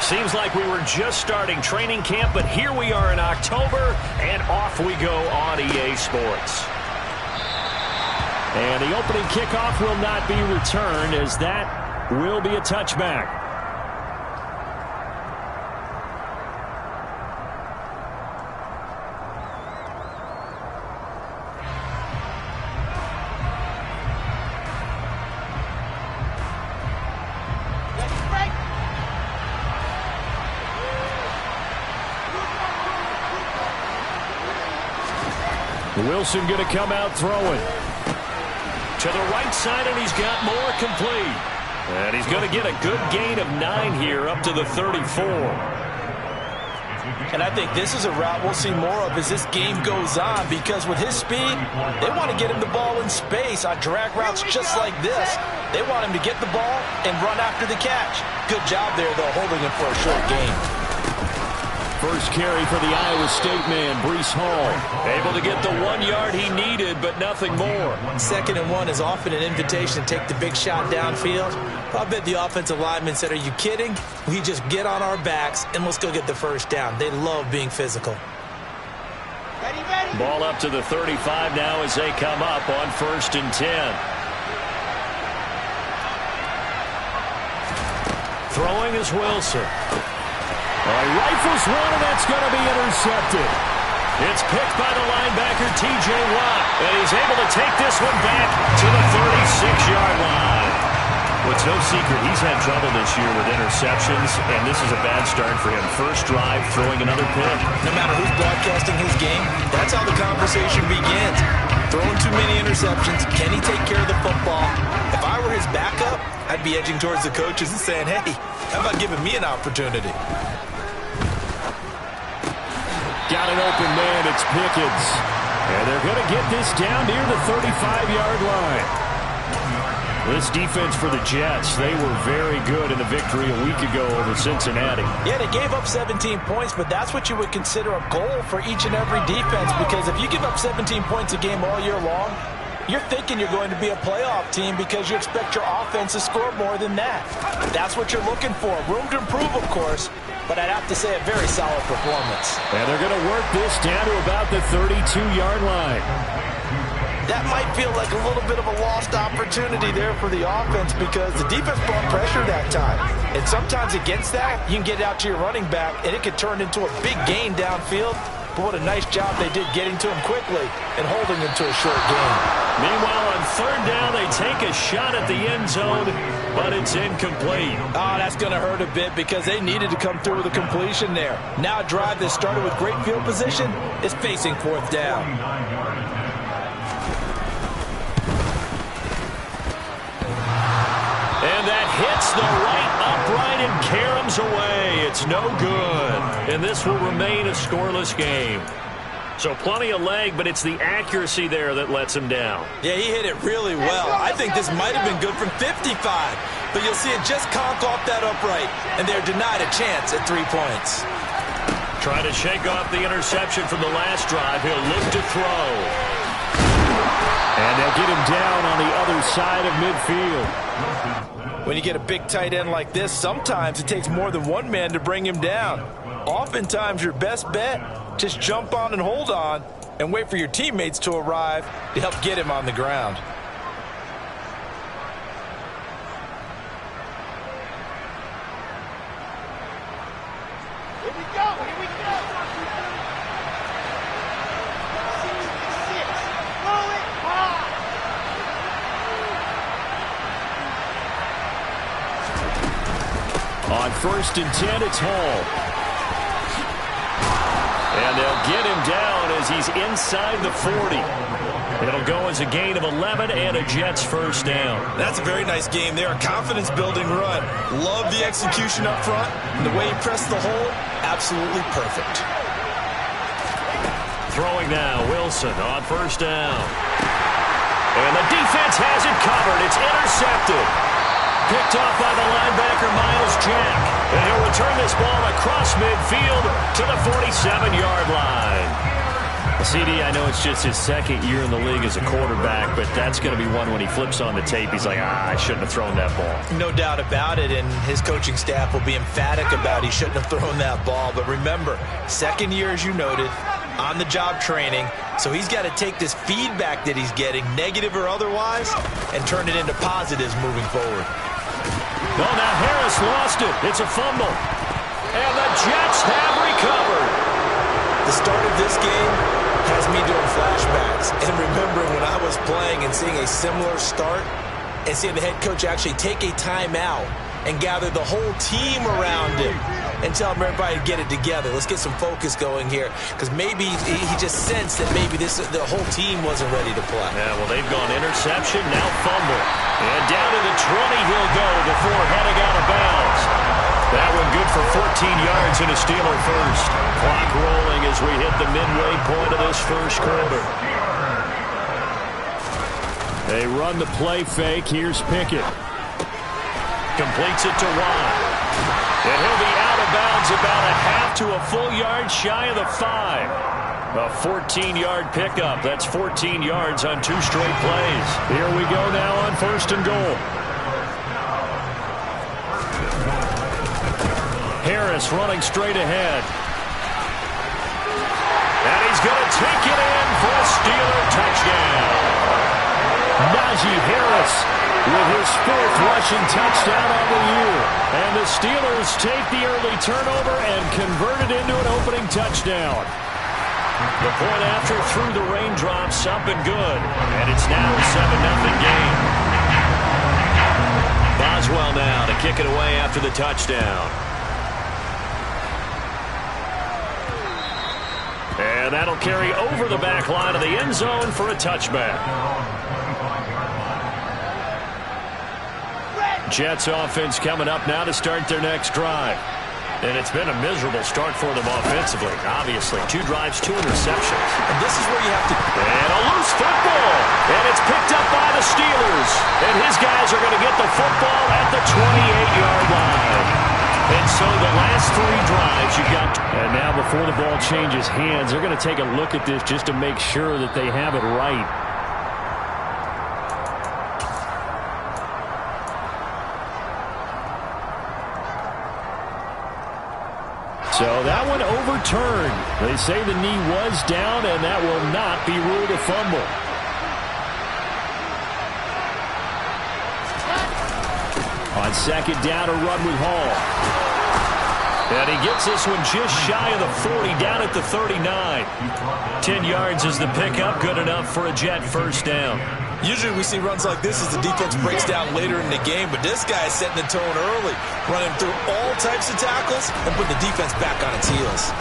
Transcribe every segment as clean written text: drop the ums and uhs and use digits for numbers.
Seems like we were just starting training camp, but here we are in October, and off we go on EA Sports. And the opening kickoff will not be returned, as that will be a touchback. Wilson going to come out throwing. To the right side, and he's got more complete. And he's going to get a good gain of 9 here up to the 34. And I think this is a route we'll see more of as this game goes on, because with his speed, they want to get him the ball in space on drag routes just like this. They want him to get the ball and run after the catch. Good job there, though, holding him for a short gain. First carry for the Iowa State man, Breece Hall. Able to get the 1 yard he needed, but nothing more. 2nd and 1 is often an invitation to take the big shot downfield. I bet the offensive lineman said, are you kidding? We just get on our backs and let's go get the first down. They love being physical. Ball up to the 35 now as they come up on 1st and 10. Throwing is Wilson. He rifles one, and that's going to be intercepted. It's picked by the linebacker, T.J. Watt, and he's able to take this one back to the 36-yard line. Well, it's no secret he's had trouble this year with interceptions, and this is a bad start for him. First drive, throwing another pick. No matter who's broadcasting his game, that's how the conversation begins. Throwing too many interceptions. Can he take care of the football? If I were his backup, I'd be edging towards the coaches and saying, hey, how about giving me an opportunity? Got an open man, it's Pickens. And they're going to get this down near the 35-yard line. This defense for the Jets, they were very good in the victory a week ago over Cincinnati. Yeah, they gave up 17 points, but that's what you would consider a goal for each and every defense, because if you give up 17 points a game all year long, you're thinking you're going to be a playoff team because you expect your offense to score more than that. That's what you're looking for. Room to improve, of course, but I'd have to say a very solid performance. And they're going to work this down to about the 32-yard line. That might feel like a little bit of a lost opportunity there for the offense, because the defense brought pressure that time. And sometimes against that, you can get out to your running back, and it could turn into a big gain downfield. But what a nice job they did getting to him quickly and holding him to a short gain. Meanwhile, on 3rd down, they take a shot at the end zone, but it's incomplete. Oh, that's going to hurt a bit because they needed to come through with a completion there. Now a drive that started with great field position is facing 4th down. And that hits the right upright and caroms away. It's no good. And this will remain a scoreless game. So plenty of leg, but it's the accuracy there that lets him down. Yeah, he hit it really well. I think this might have been good from 55. But you'll see it just conk off that upright, and they're denied a chance at 3 points. Trying to shake off the interception from the last drive. He'll look to throw. And they'll get him down on the other side of midfield. When you get a big tight end like this, sometimes it takes more than one man to bring him down. Oftentimes, your best bet, just jump on and hold on and wait for your teammates to arrive to help get him on the ground. Here we go, here we go. Roll it hard. On 1st and 10, it's Hall. And they'll get him down as he's inside the 40. It'll go as a gain of 11 and a Jets first down. That's a very nice game there, a confidence-building run. Love the execution up front, and the way he pressed the hole, absolutely perfect. Throwing now, Wilson on 1st down. And the defense has it covered. It's intercepted. Picked off by the linebacker, Miles Jack. And he'll return this ball across midfield to the 47-yard line. CD, I know it's just his second year in the league as a quarterback, but that's going to be one when he flips on the tape, he's like, I shouldn't have thrown that ball. No doubt about it, and his coaching staff will be emphatic about he shouldn't have thrown that ball. But remember, second year, as you noted, on-the-job training, so he's got to take this feedback that he's getting, negative or otherwise, and turn it into positives moving forward. Well, now Harris lost it. It's a fumble. And the Jets have recovered. The start of this game has me doing flashbacks and remembering when I was playing and seeing a similar start and seeing the head coach actually take a timeout and gather the whole team around him and tell everybody to get it together. Let's get some focus going here, because maybe he just sensed that maybe the whole team wasn't ready to play. Yeah, well, they've gone interception, now fumble. And down to the 20 he'll go before heading out of bounds. That one good for 14 yards and a Steeler first. Clock rolling as we hit the midway point of this first quarter. They run the play fake. Here's Pickett. Completes it to Watt. And he'll be out of bounds about a half to a full yard shy of the 5. A 14-yard pickup. That's 14 yards on 2 straight plays. Here we go now on 1st and goal. Harris running straight ahead. And he's going to take it in for a Steeler touchdown. Najee Harris with his 4th rushing touchdown on the year. And the Steelers take the early turnover and convert it into an opening touchdown. The point after through the raindrops up and good. And it's now a 7-0 game. Boswell now to kick it away after the touchdown. And that'll carry over the back line of the end zone for a touchback. Jets offense coming up now to start their next drive. And it's been a miserable start for them offensively, obviously. 2 drives, 2 interceptions. And this is where you have to... And a loose football. And it's picked up by the Steelers. And his guys are going to get the football at the 28-yard line. And so the last 3 drives you got. And now before the ball changes hands, they're going to take a look at this just to make sure that they have it right. So that one overturned. They say the knee was down, and that will not be ruled a fumble. On 2nd down, a run with Hall. And he gets this one just shy of the 40, down at the 39. 10 yards is the pickup, good enough for a Jet first down. Usually we see runs like this as the defense breaks down later in the game, but this guy is setting the tone early, running through all types of tackles and putting the defense back on its heels.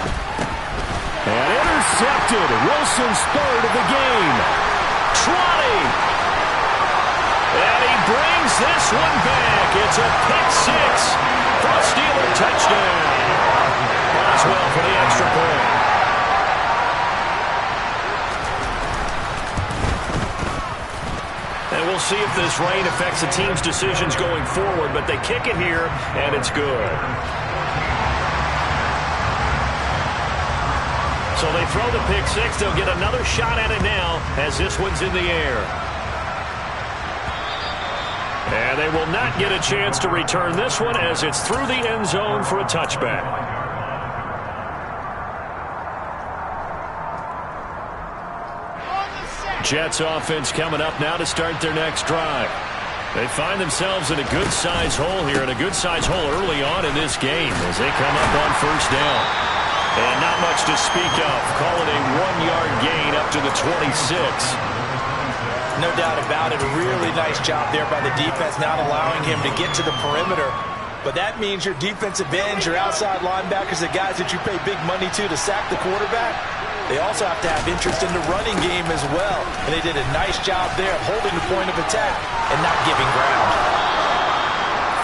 And intercepted. Wilson's 3rd of the game. Trotty. And he brings this one back. It's a pick 6 for a Steeler touchdown. Boswell for the extra point. And we'll see if this rain affects the team's decisions going forward, but they kick it here, and it's good. So they throw the pick 6. They'll get another shot at it now as this one's in the air. And they will not get a chance to return this one as it's through the end zone for a touchback. Jets offense coming up now to start their next drive. They find themselves in a good-sized hole here, and a good-sized hole early on in this game as they come up on 1st down. And not much to speak of. Call it a 1-yard gain up to the 26. No doubt about it. A really nice job there by the defense, not allowing him to get to the perimeter. But that means your defensive ends, your outside linebackers, the guys that you pay big money to sack the quarterback, they also have to have interest in the running game as well. And they did a nice job there of holding the point of attack and not giving ground.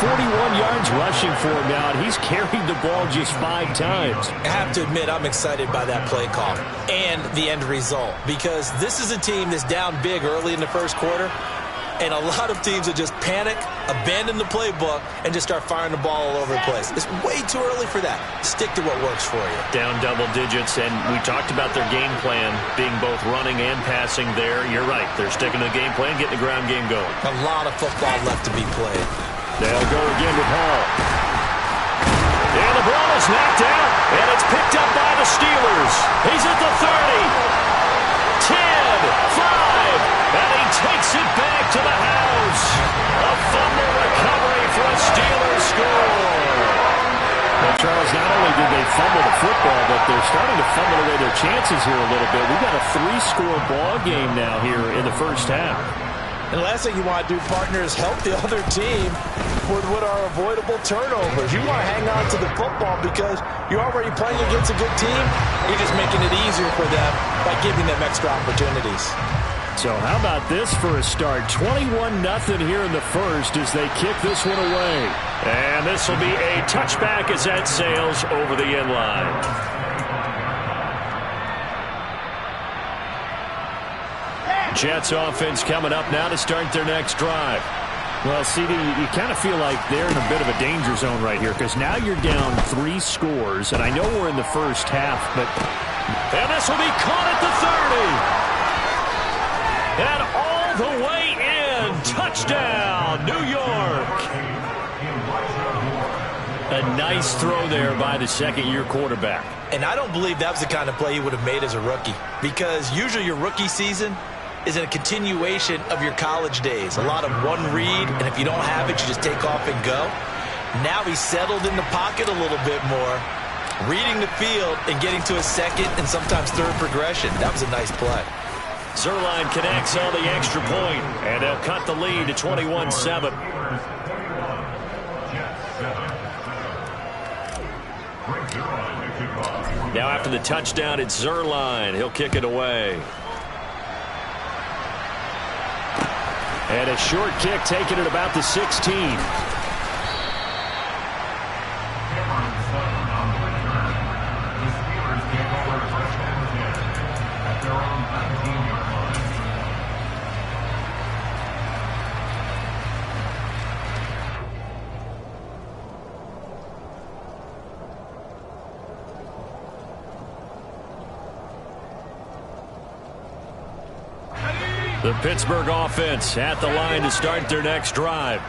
41 yards rushing for him now, and he's carried the ball just 5 times. I have to admit, I'm excited by that play call and the end result, because this is a team that's down big early in the first quarter, And a lot of teams will just panic, abandon the playbook, and just start firing the ball all over the place. It's way too early for that. Stick to what works for you. Down double digits, and we talked about their game plan being both running and passing there. You're right. They're sticking to the game plan, getting the ground game going. A lot of football left to be played. They'll go again with Hall. And the ball is knocked out, and it's picked up by the Steelers. He's at the 30. 10, 5, and he takes it back to the house. A fumble recovery for a Steelers score. Well, Charles, not only did they fumble the football, but they're starting to fumble away their chances here a little bit. We've got a 3-score ball game now here in the first half. And the last thing you want to do, partner, is help the other team with what are avoidable turnovers. You want to hang on to the football because you're already playing against a good team. You're just making it easier for them by giving them extra opportunities. So how about this for a start? 21-0 here in the first as they kick this one away. And this will be a touchback as that sails over the end line. Jets offense coming up now to start their next drive. Well, CD, you kind of feel like they're in a bit of a danger zone right here because now you're down 3 scores, and I know we're in the first half, but... And this will be caught at the 30. And all the way in. Touchdown, New York. A nice throw there by the second-year quarterback. And I don't believe that was the kind of play he would have made as a rookie because usually your rookie season is a continuation of your college days. A lot of one read, and if you don't have it, you just take off and go. Now he's settled in the pocket a little bit more, reading the field and getting to a second and sometimes third progression. That was a nice play. Zerline connects on the extra point, and they'll cut the lead to 21-7. Now after the touchdown, it's Zerline. He'll kick it away. And a short kick taken at about the 16. The Pittsburgh offense at the line to start their next drive.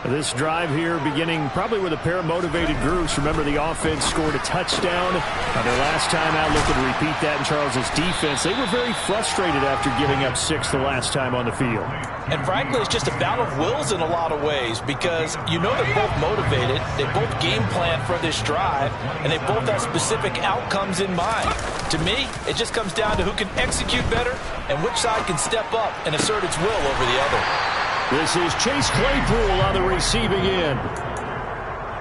This drive here beginning probably with a pair of motivated groups. Remember, the offense scored a touchdown their last time out. Looking to repeat that in Charles's defense. They were very frustrated after giving up 6 the last time on the field. And frankly, it's just a battle of wills in a lot of ways because you know they're both motivated. They both game plan for this drive, and they both have specific outcomes in mind. To me, it just comes down to who can execute better and which side can step up and assert its will over the other. This is Chase Claypool on the receiving end.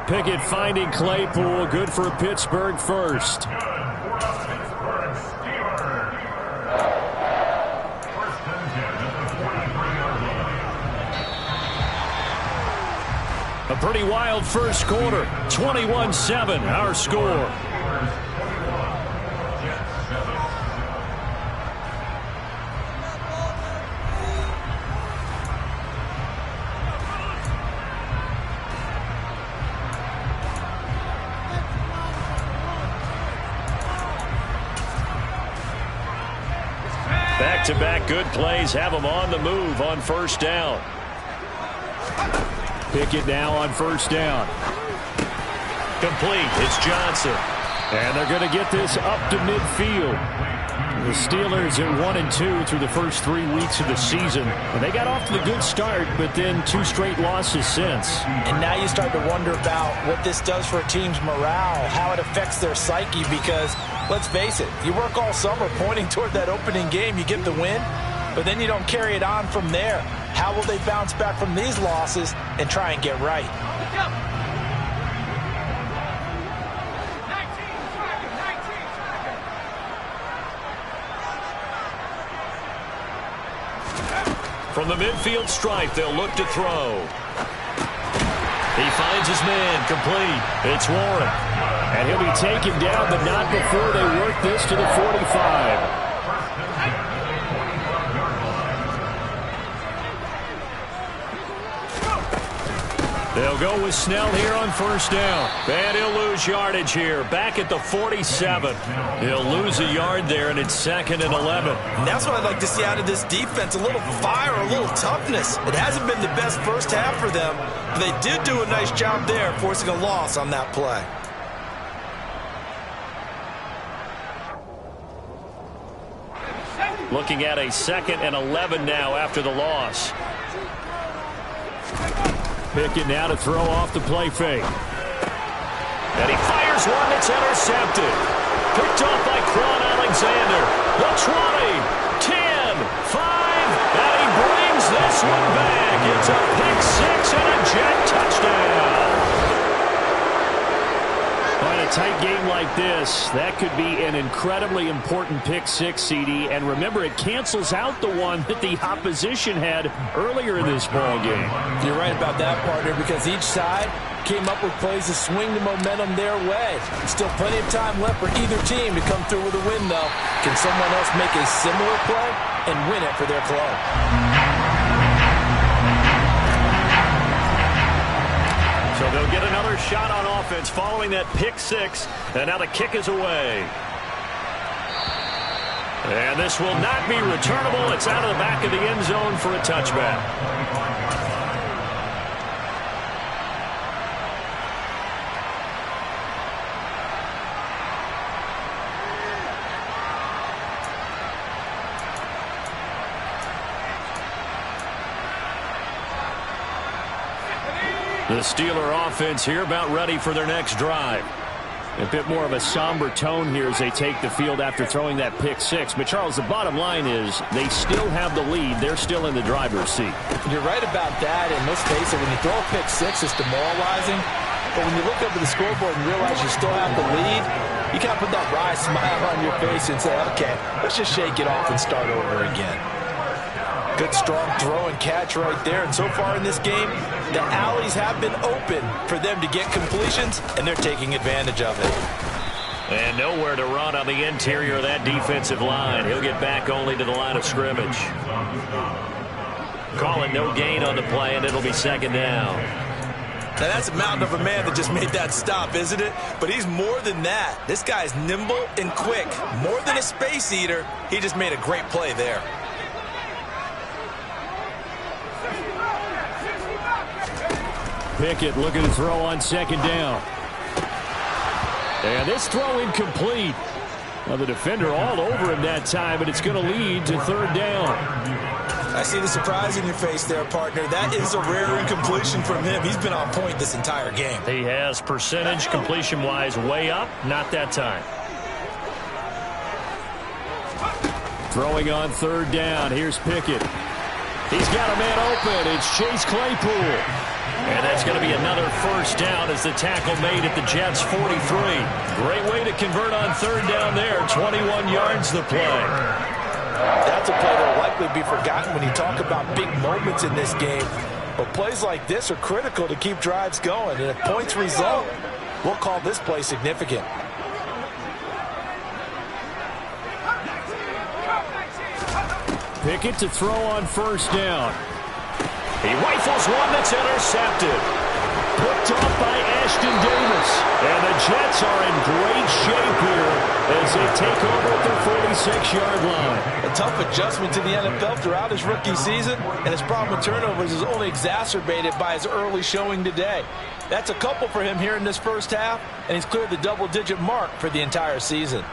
Pickett finding Claypool. Good for Pittsburgh first. A pretty wild first quarter. 21-7, our score. Back-to-back good plays have them on the move on first down. Pickett now on first down. Complete. It's Johnson. And they're going to get this up to midfield. The Steelers at 1-2 through the first 3 weeks of the season. And they got off to the good start, but then 2 straight losses since. And now you start to wonder about what this does for a team's morale, how it affects their psyche, because let's face it, you work all summer pointing toward that opening game, you get the win, but then you don't carry it on from there. How will they bounce back from these losses and try and get right? From the midfield stripe, they'll look to throw. He finds his man, complete. It's Warren. And he'll be taken down, but not before they work this to the 45. They'll go with Snell here on first down. And he'll lose yardage here. Back at the 47. He'll lose a yard there, and it's 2nd and 11. And that's what I'd like to see out of this defense. A little fire, a little toughness. It hasn't been the best first half for them, but they did do a nice job there, forcing a loss on that play. Looking at a 2nd and 11 now after the loss. Pickett now to throw off the play fake. And he fires one that's intercepted. Picked off by Quan Alexander. The 20, 10, 5, and he brings this one back. It's a pick six and a Jet touchdown. In a tight game like this, that could be an incredibly important pick six, CD. And remember, it cancels out the one that the opposition had earlier in this ball game. You're right about that, partner, because each side came up with plays to swing the momentum their way. Still plenty of time left for either team to come through with a win, though. Can someone else make a similar play and win it for their club? So they'll get another shot on offense following that pick six. And now the kick is away. And this will not be returnable. It's out of the back of the end zone for a touchback. The Steeler offense here about ready for their next drive. A bit more of a somber tone here as they take the field after throwing that pick six. But, Charles, the bottom line is they still have the lead. They're still in the driver's seat. You're right about that. And let's face it, when you throw a pick six, it's demoralizing. But when you look up at the scoreboard and realize you still have the lead, you kind of put that wry smile on your face and say, okay, let's just shake it off and start over again. Good, strong throw and catch right there. And so far in this game, the alleys have been open for them to get completions, and they're taking advantage of it. And nowhere to run on the interior of that defensive line. He'll get back only to the line of scrimmage. Calling no gain on the play, and it'll be 2nd down. Now, that's a mountain of a man that just made that stop, isn't it? But he's more than that. This guy's nimble and quick. More than a space eater, he just made a great play there. Pickett looking to throw on 2nd down. And this throw incomplete. Well, the defender all over him that time, but it's going to lead to 3rd down. I see the surprise in your face there, partner. That is a rare incompletion from him. He's been on point this entire game. He has percentage completion-wise way up. Not that time. Throwing on 3rd down. Here's Pickett. He's got a man open. It's Chase Claypool. And that's going to be another 1st down as the tackle made at the Jets' 43. Great way to convert on 3rd down there. 21 yards the play. That's a play that will likely be forgotten when you talk about big moments in this game. But plays like this are critical to keep drives going. And if points result, we'll call this play significant. Pickett to throw on 1st down. He rifles one that's intercepted. Picked off by Ashton Davis. And the Jets are in great shape here as they take over at their 46-yard line. A tough adjustment to the NFL throughout his rookie season, and his problem with turnovers is only exacerbated by his early showing today. That's a couple for him here in this first half, and he's cleared the double-digit mark for the entire season.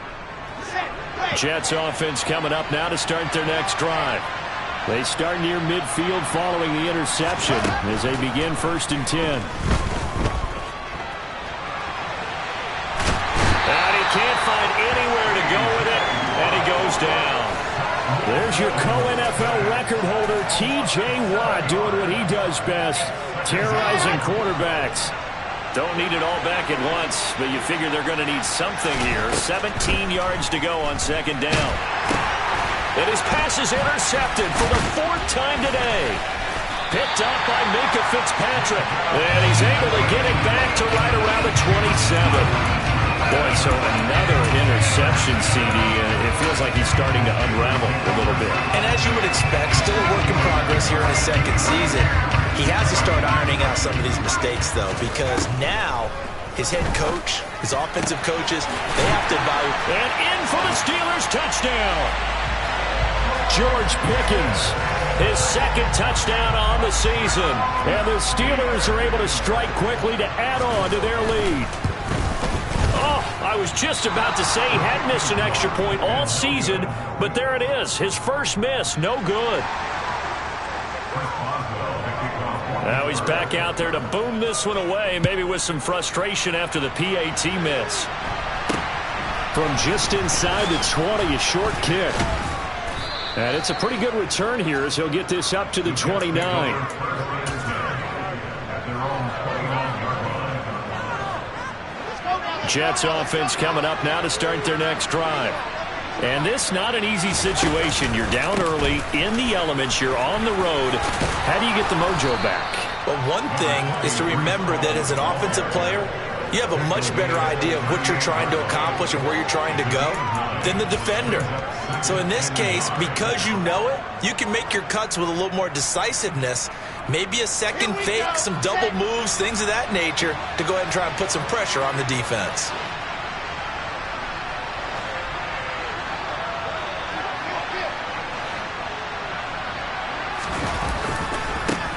Jets offense coming up now to start their next drive. They start near midfield following the interception as they begin 1st and 10. And he can't find anywhere to go with it, and he goes down. There's your co-NFL record holder, T.J. Watt, doing what he does best, terrorizing quarterbacks. Don't need it all back at once, but you figure they're going to need something here. 17 yards to go on 2nd down. And his pass is intercepted for the 4th time today. Picked up by Minkah Fitzpatrick. And he's able to get it back to right around the 27. Boy, so another interception, CD. It feels like he's starting to unravel a little bit. And as you would expect, still a work in progress here in his 2nd season. He has to start ironing out some of these mistakes, though, because now his head coach, his offensive coaches, they have to evaluate. And in for the Steelers touchdown. George Pickens, his second touchdown on the season. And the Steelers are able to strike quickly to add on to their lead. Oh, I was just about to say he had missed an extra point all season, but there it is. His first miss, no good. Now he's back out there to boom this one away, maybe with some frustration after the PAT miss. From just inside the 20, a short kick. And it's a pretty good return here as he'll get this up to the 29. Jets offense coming up now to start their next drive. And this not an easy situation. You're down early, in the elements, you're on the road. How do you get the mojo back? Well, one thing is to remember that as an offensive player, you have a much better idea of what you're trying to accomplish and where you're trying to go than the defender. So in this case, because you know it, you can make your cuts with a little more decisiveness, maybe a second fake, some double moves, things of that nature, to go ahead and try and put some pressure on the defense.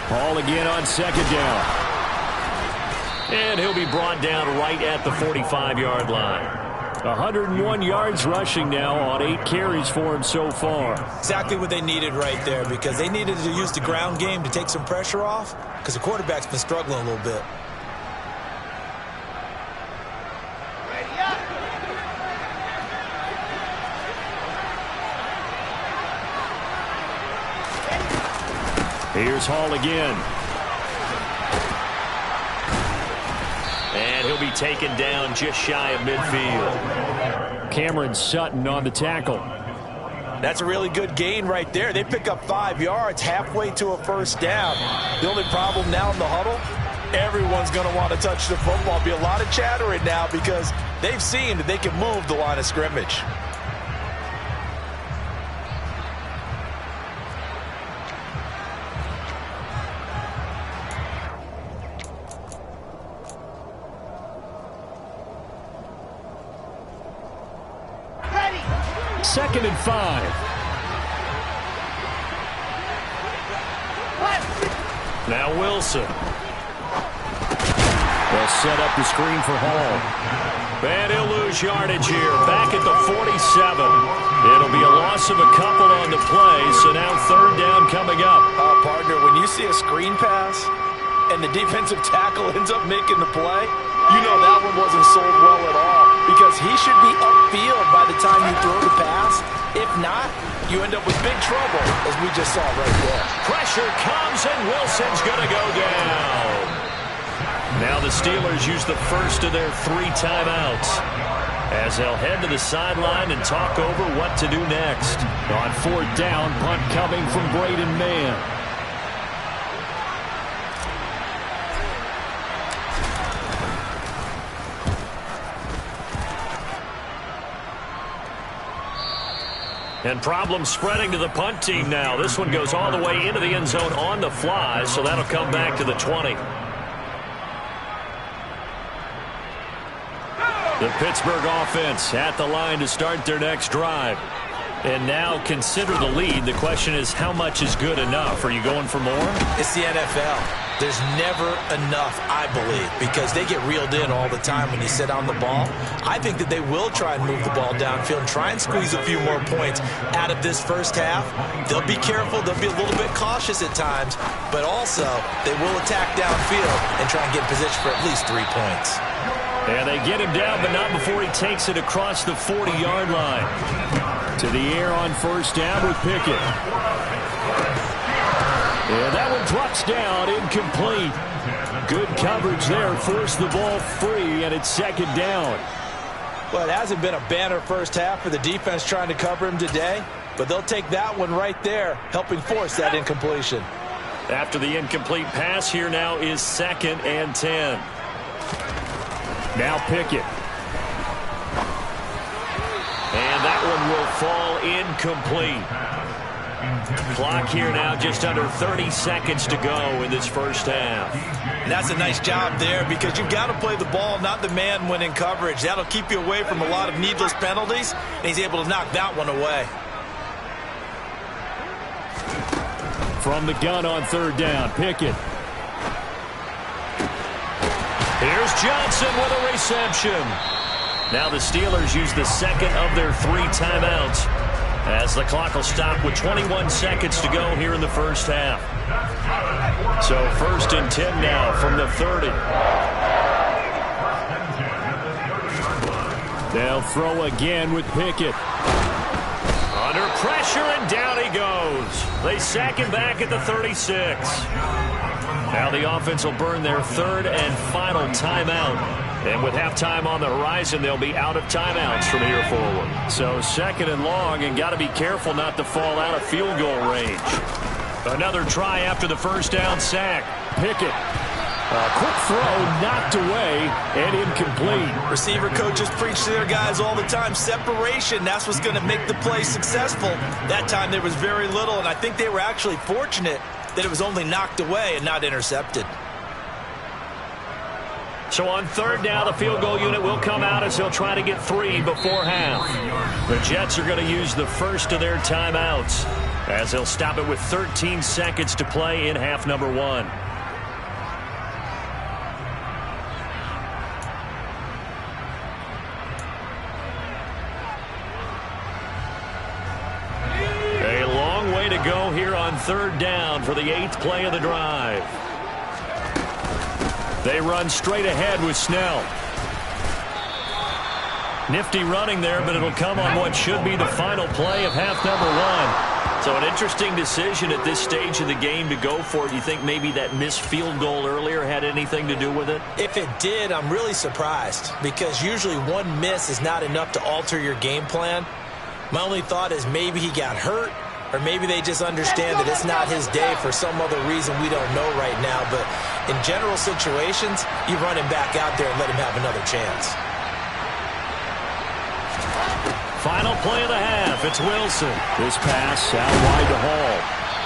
Ball again on second down. And he'll be brought down right at the 45-yard line. 101 yards rushing now on 8 carries for him so far. Exactly what they needed right there, because they needed to use the ground game to take some pressure off, because the quarterback's been struggling a little bit. Here's Hall again. And he'll be taken down just shy of midfield. Cameron Sutton on the tackle. That's a really good gain right there. They pick up 5 yards halfway to a first down. The only problem now in the huddle, everyone's going to want to touch the football. Be a lot of chattering now because they've seen that they can move the line of scrimmage. Second and 5. Now Wilson. They'll set up the screen for Hall. And he'll lose yardage here. Back at the 47. It'll be a loss of a couple on the play, so now third down coming up. Partner, when you see a screen pass and the defensive tackle ends up making the play, you know that one wasn't sold well at all, because he should be upfield by the time you throw the pass. If not, you end up with big trouble, as we just saw right there. Pressure comes, and Wilson's going to go down. Now the Steelers use the first of their 3 timeouts as they'll head to the sideline and talk over what to do next. On fourth down, punt coming from Braden Mann. And problems spreading to the punt team now. This one goes all the way into the end zone on the fly, so that'll come back to the 20. The Pittsburgh offense at the line to start their next drive. And now consider the lead. The question is, how much is good enough? Are you going for more? It's the NFL. There's never enough, I believe, because they get reeled in all the time when you sit on the ball. I think that they will try and move the ball downfield and try and squeeze a few more points out of this first half. They'll be careful. They'll be a little bit cautious at times, but also they will attack downfield and try and get in position for at least 3 points. And they get him down, but not before he takes it across the 40-yard line. To the air on first down with Pickett. And that one drops down, incomplete. Good coverage there, forced the ball free, and it's second down. Well, it hasn't been a banner first half for the defense trying to cover him today, but they'll take that one right there, helping force that incompletion. After the incomplete pass, here now is 2nd and 10. Now Pickett. And that one will fall incomplete. Clock here now, just under 30 seconds to go in this first half. And that's a nice job there because you've got to play the ball, not the man when in coverage. That'll keep you away from a lot of needless penalties, and he's able to knock that one away. From the gun on third down, Pickett. Here's Johnson with a reception. Now the Steelers use the second of their 3 timeouts as the clock will stop with 21 seconds to go here in the first half. So 1st and 10 now from the 30. They'll throw again with Pickett. Under pressure, and down he goes. They sack him back at the 36. Now the offense will burn their 3rd and final timeout. And with halftime on the horizon, they'll be out of timeouts from here forward. So 2nd and long, and got to be careful not to fall out of field goal range. Another try after the first down sack. Pickett. A quick throw knocked away and incomplete. Receiver coaches preach to their guys all the time. Separation, that's what's going to make the play successful. That time there was very little, and I think they were actually fortunate that it was only knocked away and not intercepted. So on 3rd down, the field goal unit will come out as they'll try to get 3 before half. The Jets are going to use the first of their timeouts as they'll stop it with 13 seconds to play in half number 1. A long way to go here on 3rd down for the 8th play of the drive. They run straight ahead with Snell. Nifty running there, but it'll come on what should be the final play of half number 1. So an interesting decision at this stage of the game to go for it. You think maybe that missed field goal earlier had anything to do with it? If it did, I'm really surprised because usually one miss is not enough to alter your game plan. My only thought is maybe he got hurt, or maybe they just understand that it's not his day for some other reason we don't know right now. But in general situations, you run him back out there and let him have another chance. Final play of the half. It's Wilson. This pass out wide to Hall.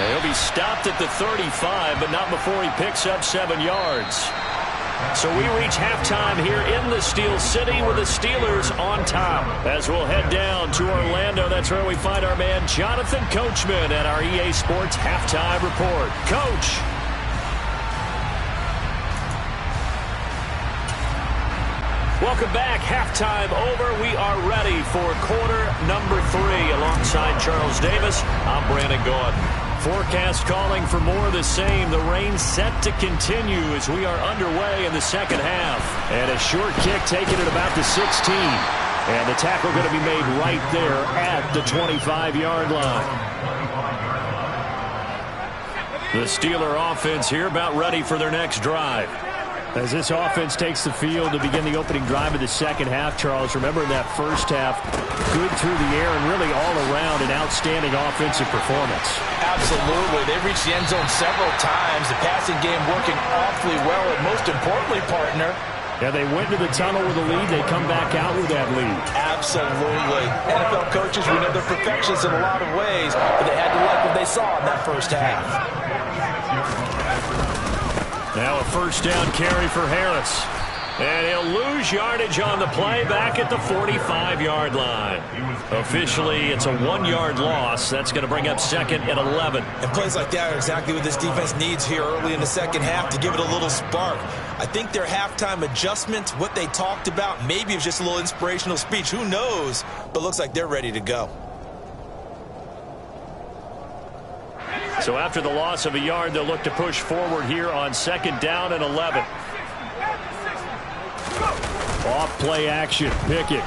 He'll be stopped at the 35, but not before he picks up 7 yards. So we reach halftime here in the Steel City with the Steelers on top. As we'll head down to Orlando, that's where we find our man Jonathan Coachman at our EA Sports Halftime Report. Coach. Welcome back. Halftime over. We are ready for quarter number 3. Alongside Charles Davis, I'm Brandon Gordon. Forecast calling for more of the same. The rain set to continue as we are underway in the second half. And a short kick taken at about the 16. And the tackle going to be made right there at the 25-yard line. The Steeler offense here about ready for their next drive. As this offense takes the field to begin the opening drive of the second half, Charles, remember in that first half, good through the air and really all around an outstanding offensive performance. Absolutely. They reached the end zone several times. The passing game working awfully well, and most importantly, partner, yeah, they went to the tunnel with a lead. They come back out with that lead. Absolutely. NFL coaches, we know they're perfectionists in a lot of ways, but they had to like what they saw in that first half. Now a first down carry for Harris. And he'll lose yardage on the play back at the 45-yard line. Officially, it's a 1-yard loss. That's going to bring up 2nd and 11. And plays like that are exactly what this defense needs here early in the second half to give it a little spark. I think their halftime adjustment, what they talked about, maybe it was just a little inspirational speech. Who knows? But looks like they're ready to go. So after the loss of a yard, they'll look to push forward here on 2nd down and 11. Off play action, Pickett.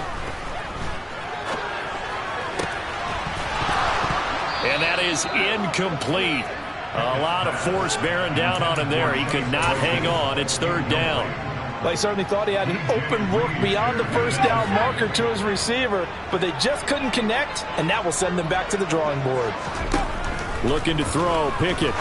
And that is incomplete. A lot of force bearing down on him there. He could not hang on. It's 3rd down. They certainly thought he had an open look beyond the first down marker to his receiver, but they just couldn't connect, and that will send them back to the drawing board. Looking to throw, Pickett.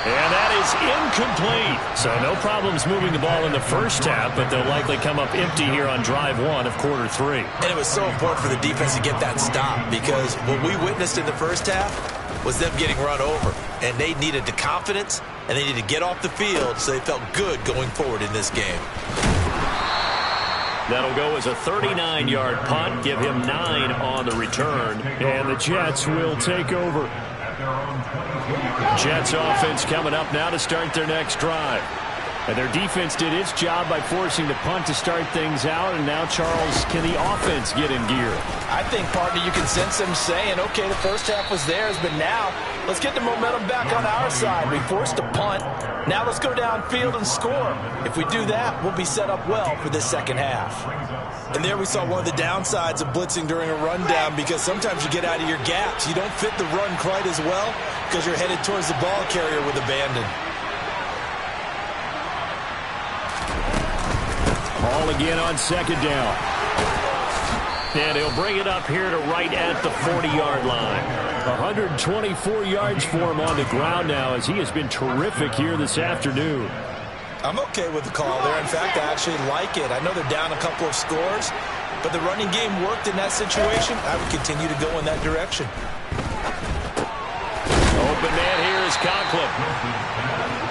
And that is incomplete. So no problems moving the ball in the first half, but they'll likely come up empty here on drive one of quarter three. And it was so important for the defense to get that stop, because what we witnessed in the first half was them getting run over. And they needed the confidence, and they needed to get off the field so they felt good going forward in this game. That'll go as a 39-yard punt, give him 9 on the return. And the Jets will take over. Jets offense coming up now to start their next drive. And their defense did its job by forcing the punt to start things out. And now, Charles, can the offense get in gear? I think, partner, you can sense them saying, okay, the first half was theirs, but now let's get the momentum back on our side. We forced a punt. Now let's go downfield and score. If we do that, we'll be set up well for this second half. And there we saw one of the downsides of blitzing during a rundown, because sometimes you get out of your gaps. You don't fit the run quite as well because you're headed towards the ball carrier with abandon. Ball again on second down. And he'll bring it up here to right at the 40-yard line. 124 yards for him on the ground now, as he has been terrific here this afternoon. I'm okay with the call there. In fact, I actually like it. I know they're down a couple of scores, but the running game worked in that situation. I would continue to go in that direction. Open man here is Conklin.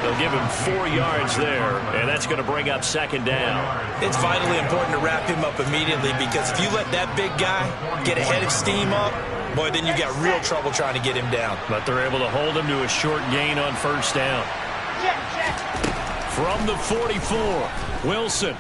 They'll give him 4 yards there, and that's going to bring up second down. It's vitally important to wrap him up immediately, because if you let that big guy get a head of steam up, boy, then you got real trouble trying to get him down. But they're able to hold him to a short gain on first down. From the 44, Wilson.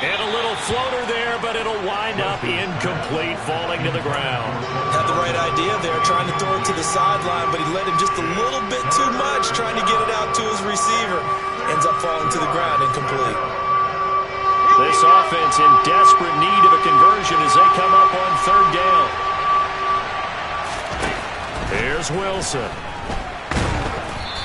And a little floater there, but it'll wind up incomplete, falling to the ground. Had the right idea there, trying to throw it to the sideline, but he let him just a little bit too much, trying to get it out to his receiver. Ends up falling to the ground, incomplete. This offense in desperate need of a conversion as they come up on third down. Here's Wilson.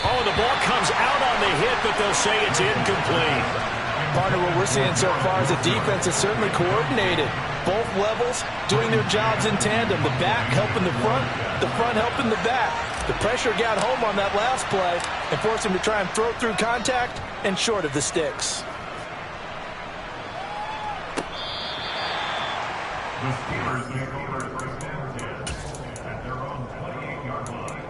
Oh, the ball comes out on the hit, but they'll say it's incomplete. Partner, what we're seeing so far is the defense is certainly coordinated. Both levels doing their jobs in tandem. The back helping the front helping the back. The pressure got home on that last play and forced him to try and throw through contact and short of the sticks. The Steelers take over first and 10 at their own 28-yard line.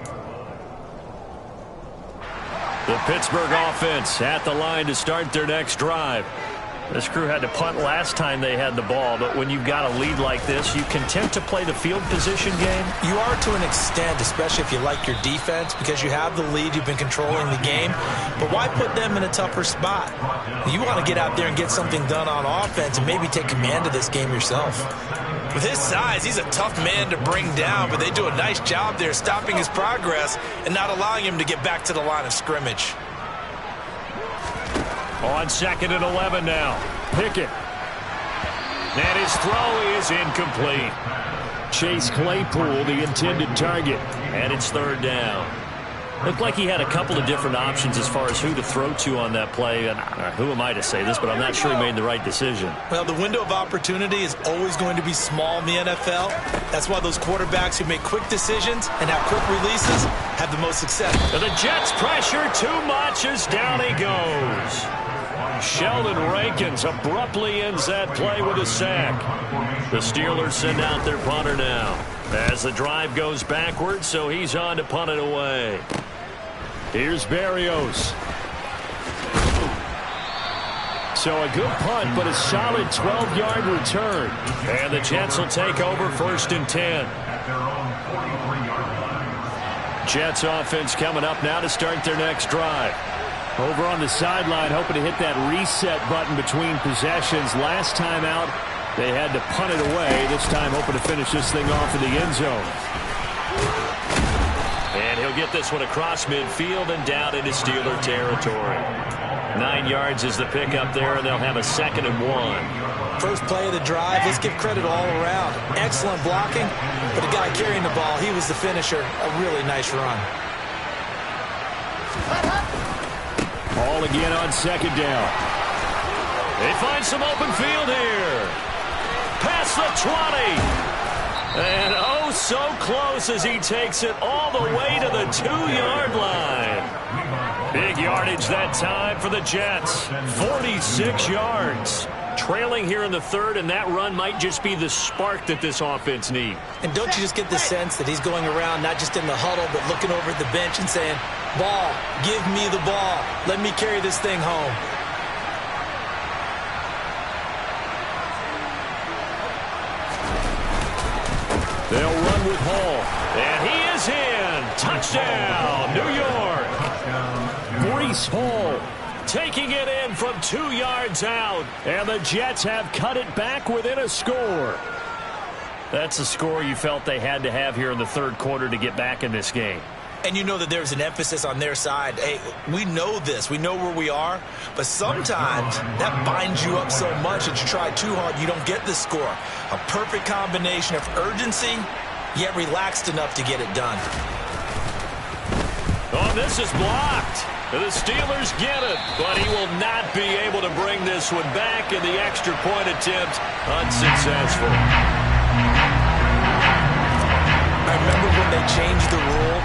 The Pittsburgh offense at the line to start their next drive. This crew had to punt last time they had the ball, but when you've got a lead like this, you content to play the field position game? You are to an extent, especially if you like your defense, because you have the lead, you've been controlling the game. But why put them in a tougher spot? You want to get out there and get something done on offense and maybe take command of this game yourself. With his size, he's a tough man to bring down, but they do a nice job there stopping his progress and not allowing him to get back to the line of scrimmage. On second and 11 now. Pickett. And his throw is incomplete. Chase Claypool, the intended target. And it's third down. Looked like he had a couple of different options as far as who to throw to on that play. And who am I to say this, but I'm not sure he made the right decision. Well, the window of opportunity is always going to be small in the NFL. That's why those quarterbacks who make quick decisions and have quick releases have the most success. And the Jets pressure too much as down he goes. Sheldon Rankins abruptly ends that play with a sack. The Steelers send out their punter now as the drive goes backwards, so he's on to punt it away. Here's Berrios. So a good punt, but a solid 12-yard return. And the Jets will take over first and 10. Jets offense coming up now to start their next drive. Over on the sideline, hoping to hit that reset button between possessions. Last time out, they had to punt it away. This time, hoping to finish this thing off in the end zone. And he'll get this one across midfield and down into Steeler territory. 9 yards is the pickup there, and they'll have a second and 1. First play of the drive, let's give credit all around. Excellent blocking, but the guy carrying the ball, he was the finisher. A really nice run. Ball again on second down. They find some open field here. Past the 20. And oh, so close as he takes it all the way to the 2-yard line. Big yardage that time for the Jets. 46 yards. Trailing here in the third, and that run might just be the spark that this offense needs. And don't you just get the sense that he's going around not just in the huddle, but looking over at the bench and saying, ball, give me the ball. Let me carry this thing home. They'll run with Hall, and he is in. Touchdown, New York. Breece Hall taking it in from 2 yards out, and the Jets have cut it back within a score. That's a score you felt they had to have here in the third quarter to get back in this game. And you know that there's an emphasis on their side. Hey, we know this. We know where we are. But sometimes that binds you up so much that you try too hard, you don't get the score. A perfect combination of urgency, yet relaxed enough to get it done. Oh, this is blocked. The Steelers get it, but he will not be able to bring this one back, in the extra point attempt unsuccessful. I remember when they changed the rule,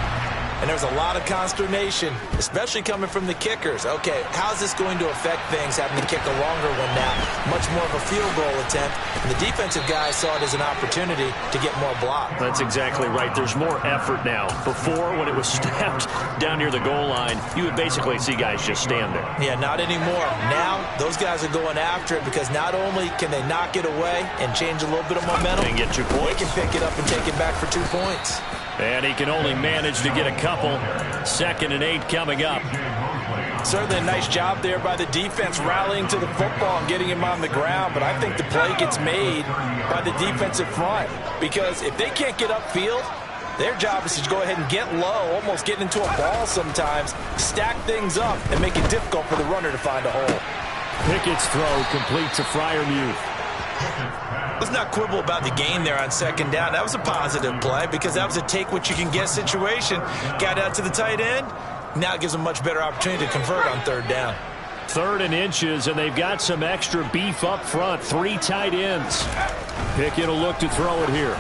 and there was a lot of consternation, especially coming from the kickers. Okay, how's this going to affect things, having to kick a longer one now? Much more of a field goal attempt. And the defensive guys saw it as an opportunity to get more block. That's exactly right. There's more effort now. Before, when it was snapped down near the goal line, you would basically see guys just stand there. Yeah, not anymore. Now, those guys are going after it because not only can they knock it away and change a little bit of momentum, and get 2 points. They can pick it up and take it back for 2 points. And he can only manage to get a couple. 2nd and 8 coming up. Certainly a nice job there by the defense rallying to the football and getting him on the ground. But I think the play gets made by the defensive front. Because if they can't get upfield, their job is to go ahead and get low, almost get into a ball sometimes, stack things up, and make it difficult for the runner to find a hole. Pickett's throw complete to Freiermuth. Let's not quibble about the gain there on 2nd down. That was a positive play because that was a take-what-you-can-get situation. Got out to the tight end. Now it gives them a much better opportunity to convert on 3rd down. 3rd and inches, and they've got some extra beef up front. 3 tight ends. Pickett will look to throw it here.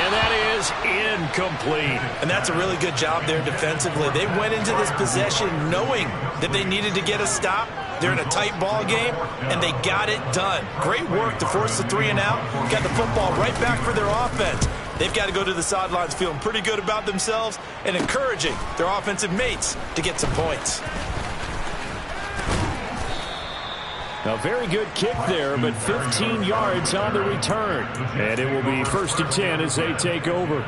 And that is incomplete. And that's a really good job there defensively. They went into this possession knowing that they needed to get a stop. They're in a tight ball game, and they got it done. Great work to force the 3 and out. Got the football right back for their offense. They've got to go to the sidelines feeling pretty good about themselves and encouraging their offensive mates to get some points. A very good kick there, but 15 yards on the return. And it will be 1st and 10 as they take over.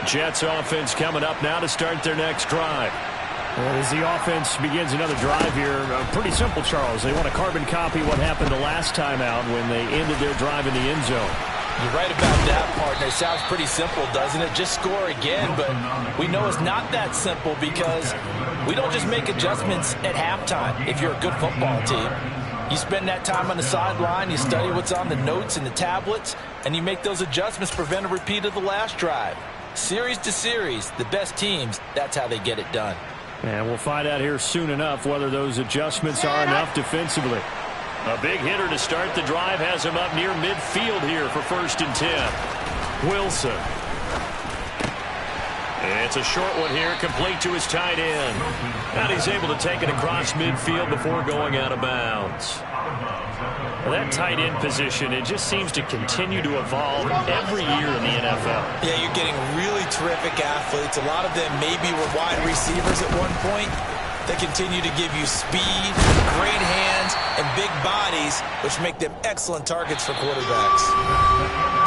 Jets offense coming up now to start their next drive. Well, as the offense begins another drive here, pretty simple, Charles. They want to carbon copy what happened the last time out when they ended their drive in the end zone. You're right about that, partner. It sounds pretty simple, doesn't it? Just score again, but we know it's not that simple because we don't just make adjustments at halftime if you're a good football team. You spend that time on the sideline, you study what's on the notes and the tablets, and you make those adjustments to prevent a repeat of the last drive. Series to series, the best teams, that's how they get it done. And we'll find out here soon enough whether those adjustments are enough defensively. A big hitter to start the drive has him up near midfield here for 1st and 10. Wilson. It's a short one here, complete to his tight end. And he's able to take it across midfield before going out of bounds. Well, that tight end position, it just seems to continue to evolve every year in the NFL. Yeah, you're getting really terrific athletes. A lot of them maybe were wide receivers at one point. They continue to give you speed, great hands, and big bodies, which make them excellent targets for quarterbacks.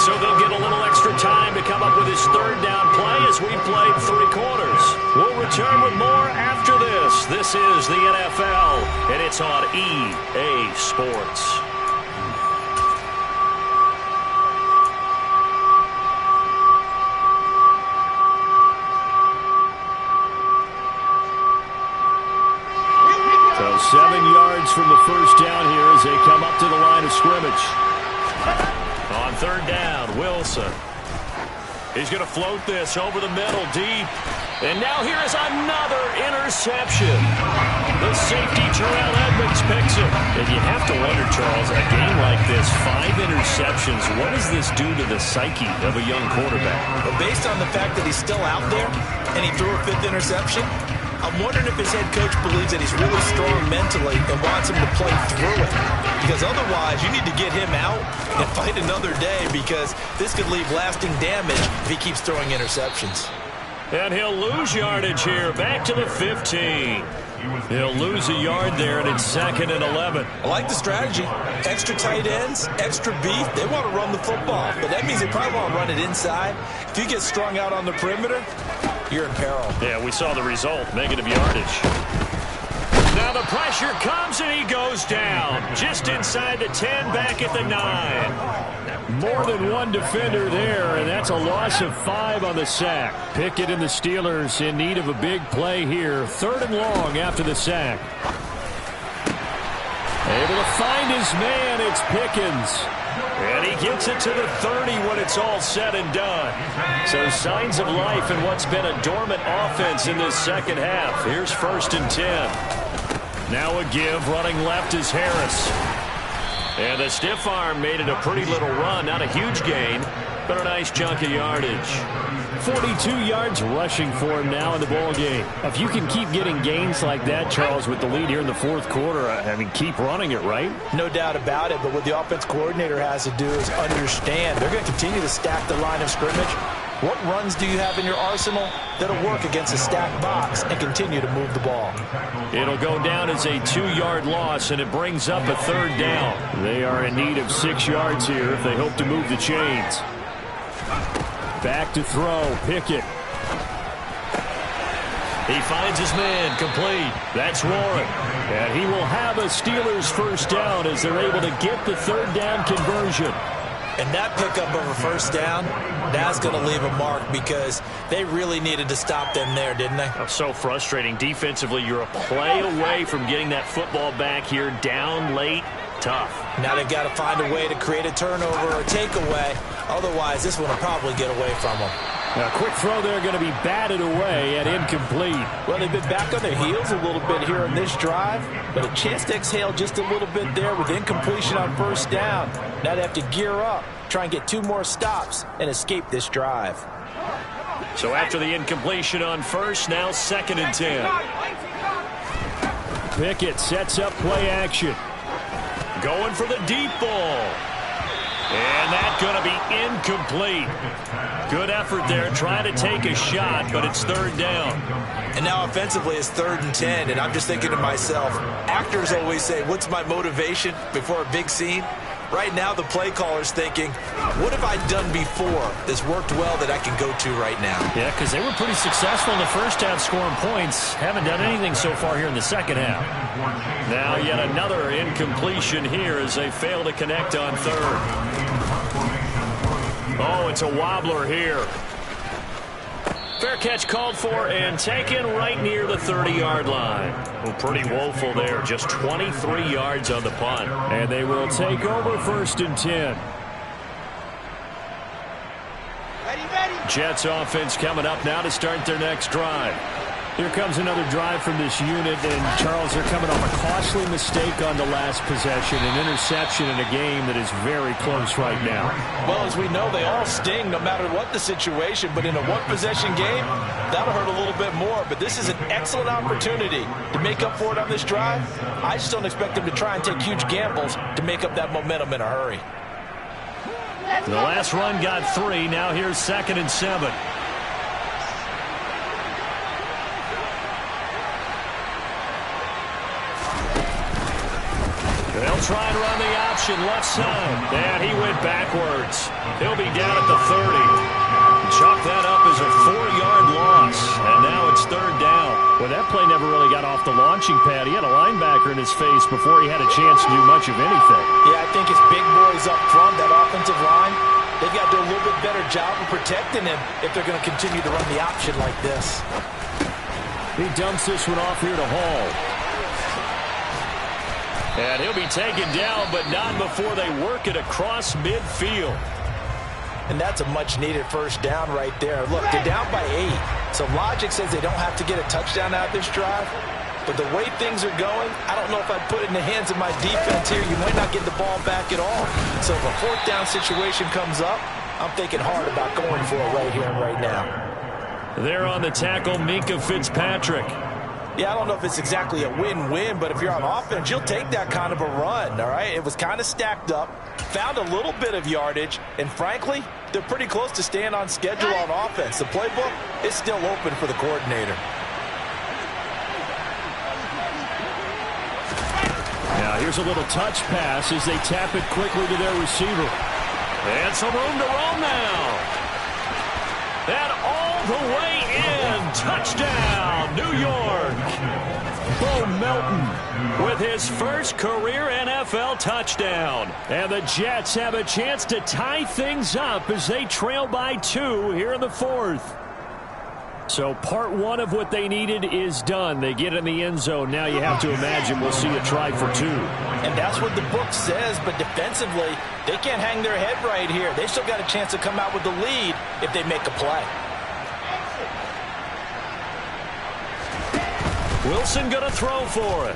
So they'll get a little extra time to come up with his 3rd down play as we played 3 quarters. We'll return with more after this. This is the NFL, and it's on EA Sports. So 7 yards from the 1st down here as they come up to the line of scrimmage. On 3rd down, Wilson. He's going to float this over the middle, deep. And now here is another interception. The safety, Terrell Edmonds, picks him. And you have to wonder, Charles, a game like this, 5 interceptions, what does this do to the psyche of a young quarterback? Well, based on the fact that he's still out there and he threw a 5th interception, I'm wondering if his head coach believes that he's really strong mentally and wants him to play through it. Because otherwise, you need to get him out and fight another day, because this could leave lasting damage if he keeps throwing interceptions. And he'll lose yardage here, back to the 15. He'll lose a yard there, and it's 2nd and 11. I like the strategy. Extra tight ends, extra beef. They want to run the football, but that means they probably want to run it inside. If you get strung out on the perimeter, you're in peril. Yeah, we saw the result, negative yardage. Now the pressure comes, and he goes down. Just inside the 10, back at the 9. More than one defender there, and that's a loss of 5 on the sack. Pickett and the Steelers in need of a big play here. 3rd and long after the sack. Able to find his man, it's Pickens. And he gets it to the 30 when it's all said and done. So signs of life in what's been a dormant offense in this second half. Here's 1st and 10. Now a give, running left is Harris. And the stiff arm made it a pretty little run. Not a huge gain, but a nice chunk of yardage. 42 yards rushing for him now in the ball game. If you can keep getting gains like that, Charles, with the lead here in the 4th quarter, I mean, keep running it, right? No doubt about it, but what the offense coordinator has to do is understand they're going to continue to stack the line of scrimmage. What runs do you have in your arsenal that'll work against a stacked box and continue to move the ball? It'll go down as a 2-yard loss, and it brings up a 3rd down. They are in need of 6 yards here if they hope to move the chains. Back to throw, Pickett. He finds his man, complete. That's Warren. And he will have a Steelers 1st down as they're able to get the 3rd down conversion. And that pickup of a 1st down, that's going to leave a mark, because they really needed to stop them there, didn't they? Oh, so frustrating. Defensively, you're a play away from getting that football back here, down late. Tough. Now they've got to find a way to create a turnover or takeaway. Otherwise, this one will probably get away from them. A quick throw there going to be batted away and incomplete. Well, they've been back on their heels a little bit here in this drive, but a chance to exhale just a little bit there with incompletion on 1st down. Now they have to gear up, try and get 2 more stops, and escape this drive. So after the incompletion on 1st, now 2nd and 10. Pickett sets up play action. Going for the deep ball. And that's going to be incomplete. Good effort there, trying to take a shot, but it's 3rd down. And now offensively it's 3rd and 10, and I'm just thinking to myself, actors always say, what's my motivation before a big scene? Right now the play caller's thinking, what have I done before that's worked well that I can go to right now? Yeah, because they were pretty successful in the 1st half scoring points. Haven't done anything so far here in the 2nd half. Now yet another incompletion here as they fail to connect on 3rd. Oh, it's a wobbler here. Fair catch called for and taken right near the 30-yard line. Well, pretty woeful there. Just 23 yards on the punt. And they will take over 1st and 10. Jets offense coming up now to start their next drive. Here comes another drive from this unit, and Charles, they're coming off a costly mistake on the last possession, an interception in a game that is very close right now. Well, as we know, they all sting no matter what the situation, but in a one-possession game, that'll hurt a little bit more. But this is an excellent opportunity to make up for it on this drive. I just don't expect them to try and take huge gambles to make up that momentum in a hurry. The last run got 3. Now here's 2nd and 7. They'll try and run the option left side. And he went backwards. He'll be down at the 30. Chalk that up as a 4-yard loss. And now it's 3rd down. Well, that play never really got off the launching pad. He had a linebacker in his face before he had a chance to do much of anything. Yeah, I think it's big boys up front, that offensive line. They've got to do a little bit better job of protecting him if they're going to continue to run the option like this. He dumps this one off here to Hall. And he'll be taken down, but not before they work it across midfield. And that's a much-needed 1st down right there. Look, they're down by 8. So logic says they don't have to get a touchdown out of this drive. But the way things are going, I don't know if I'd put it in the hands of my defense here. You might not get the ball back at all. So if a fourth down situation comes up, I'm thinking hard about going for it right here and right now. There on the tackle, Minkah Fitzpatrick. Yeah, I don't know if it's exactly a win-win, but if you're on offense, you'll take that kind of a run, all right? It was kind of stacked up, found a little bit of yardage, and frankly, they're pretty close to staying on schedule on offense. The playbook is still open for the coordinator. Now here's a little touch pass as they tap it quickly to their receiver. And some room to roam now. And all the way in. Touchdown, New York. Bo Melton with his first career NFL touchdown. And the Jets have a chance to tie things up as they trail by 2 here in the 4th. So part 1 of what they needed is done. They get in the end zone. Now you have to imagine we'll see a try for 2. And that's what the book says, but defensively, they can't hang their head right here. They still got a chance to come out with the lead if they make a play. Wilson going to throw for it.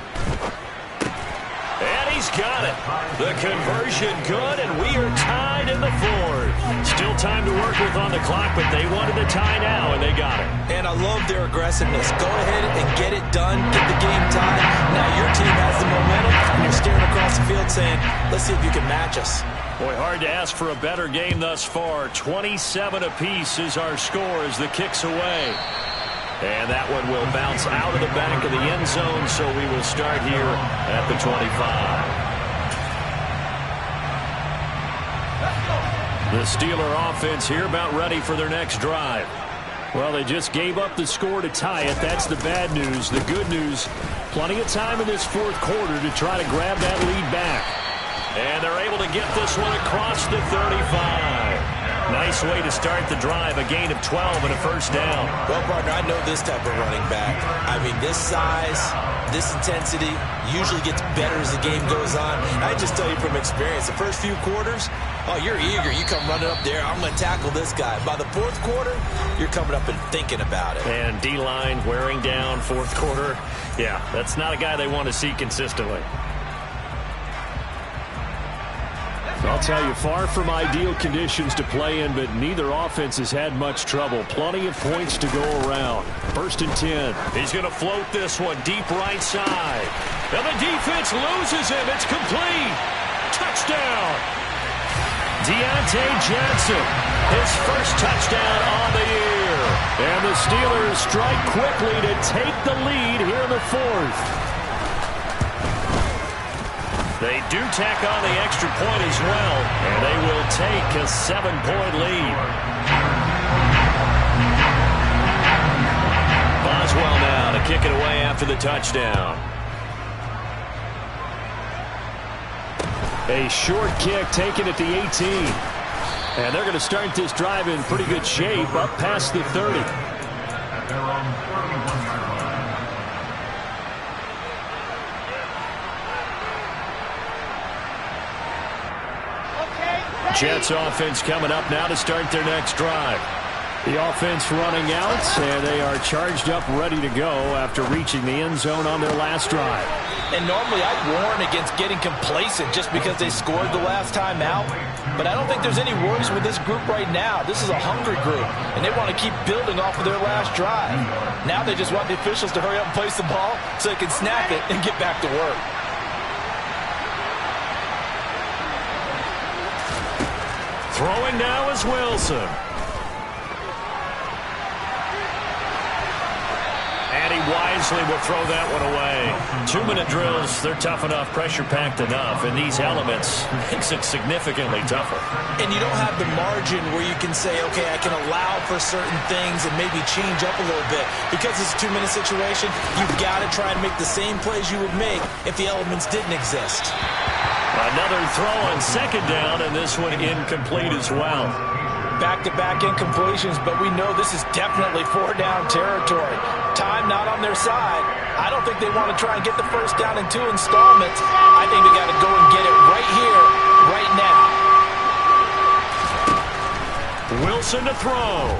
And he's got it. The conversion good, and we are tied in the 4th. Still time to work with on the clock, but they wanted the tie now, and they got it. And I love their aggressiveness. Go ahead and get it done, get the game tied. Now your team has the momentum, and you're staring across the field saying, let's see if you can match us. Boy, hard to ask for a better game thus far. 27 apiece is our score as the kick's away. And that one will bounce out of the back of the end zone, so we will start here at the 25. The Steeler offense here about ready for their next drive. Well, they just gave up the score to tie it. That's the bad news. The good news, plenty of time in this 4th quarter to try to grab that lead back. And they're able to get this one across the 35. Nice way to start the drive, a gain of 12 and a first down. Well, partner, I know this type of running back. I mean, this size, this intensity usually gets better as the game goes on. I just tell you from experience, the first few quarters, oh, you're eager. You come running up there, I'm going to tackle this guy. By the 4th quarter, you're coming up and thinking about it. And D-line wearing down 4th quarter. Yeah, that's not a guy they want to see consistently. I'll tell you, far from ideal conditions to play in, but neither offense has had much trouble. Plenty of points to go around. 1st and 10. He's going to float this one deep right side. And the defense loses him. It's complete. Touchdown. Deontay Johnson, his first touchdown on the year. And the Steelers strike quickly to take the lead here in the 4th. They do tack on the extra point as well, and they will take a 7-point lead. Boswell now to kick it away after the touchdown. A short kick taken at the 18. And they're going to start this drive in pretty good shape up past the 30. At their own 41-yard line. Jets offense coming up now to start their next drive. The offense running out, and they are charged up, ready to go after reaching the end zone on their last drive. And normally I'd warn against getting complacent just because they scored the last time out. But I don't think there's any worries with this group right now. This is a hungry group, and they want to keep building off of their last drive. Now they just want the officials to hurry up and place the ball so they can snap it and get back to work. Throwing now is Wilson. And he wisely will throw that one away. 2-minute drills, they're tough enough, pressure-packed enough, and these elements makes it significantly tougher. And you don't have the margin where you can say, okay, I can allow for certain things and maybe change up a little bit. Because it's a 2-minute situation, you've got to try and make the same plays you would make if the elements didn't exist. Another throw on 2nd down, and this one incomplete as well. Back-to-back incompletions, but we know this is definitely 4-down territory. Time not on their side. I don't think they want to try and get the first down in 2 installments. I think they got to go and get it right here, right now. Wilson to throw.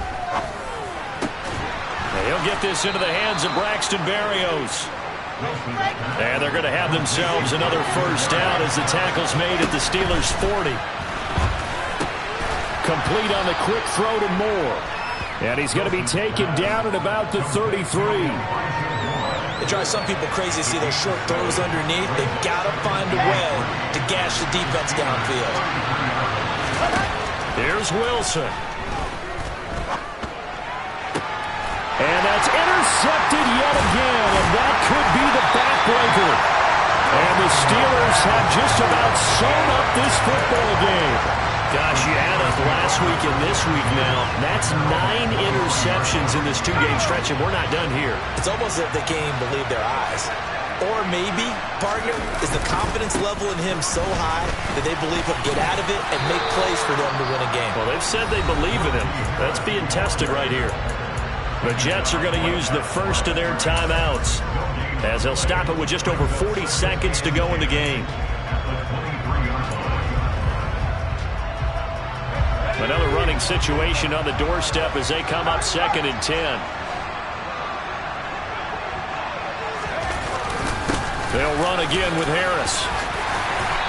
And he'll get this into the hands of Braxton Berrios. And they're going to have themselves another first down as the tackle's made at the Steelers' 40. Complete on the quick throw to Moore. And he's going to be taken down at about the 33. It drives some people crazy to see those short throws underneath. They've got to find a way to gash the defense downfield. Here's Wilson. And that's intercepted yet again, and that could be the backbreaker. And the Steelers have just about sewn up this football game. Gosh, you add up last week and this week now. That's 9 interceptions in this 2-game stretch, and we're not done here. It's almost as if they can't even believe their eyes. Or maybe, partner, is the confidence level in him so high that they believe he'll get out of it and make plays for them to win a game. Well, they've said they believe in him. That's being tested right here. The Jets are going to use the first of their timeouts as they'll stop it with just over 40 seconds to go in the game. Another running situation on the doorstep as they come up 2nd and 10. They'll run again with Harris.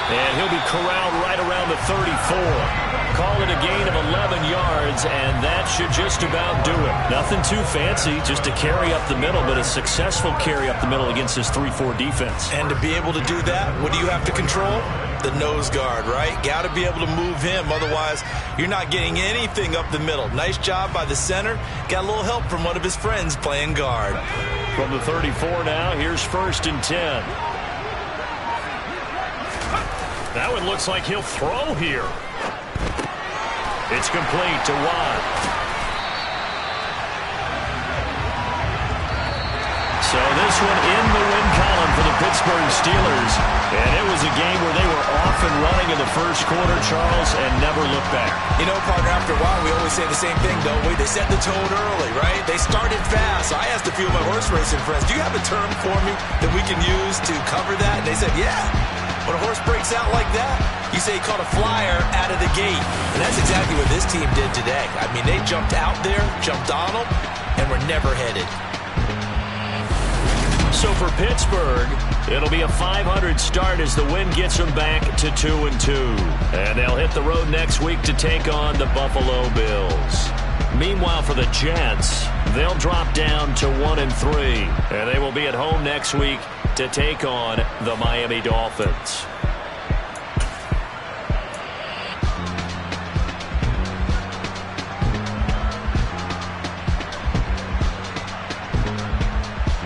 And he'll be corralled right around the 34. Call it a gain of 11 yards, and that should just about do it. Nothing too fancy, just a carry up the middle, but a successful carry up the middle against this 3-4 defense. And to be able to do that, what do you have to control? The nose guard, right? Got to be able to move him, otherwise you're not getting anything up the middle. Nice job by the center. Got a little help from one of his friends playing guard. From the 34 now, here's 1st and 10. That one looks like he'll throw here. It's complete to Watt. So this one in the win column for the Pittsburgh Steelers. And it was a game where they were off and running in the first quarter, Charles, and never looked back. You know, partner, after a while, we always say the same thing, don't we? They set the tone early, right? They started fast. So I asked a few of my horse racing friends, do you have a term for me that we can use to cover that? And they said, yeah. When a horse breaks out like that, you say he caught a flyer out of the gate. And that's exactly what this team did today. I mean, they jumped out there, jumped on them, and were never headed. So for Pittsburgh, it'll be a 500 start as the win gets them back to 2-2. And they'll hit the road next week to take on the Buffalo Bills. Meanwhile, for the Jets, they'll drop down to 1-3. And they will be at home next week to take on the Miami Dolphins.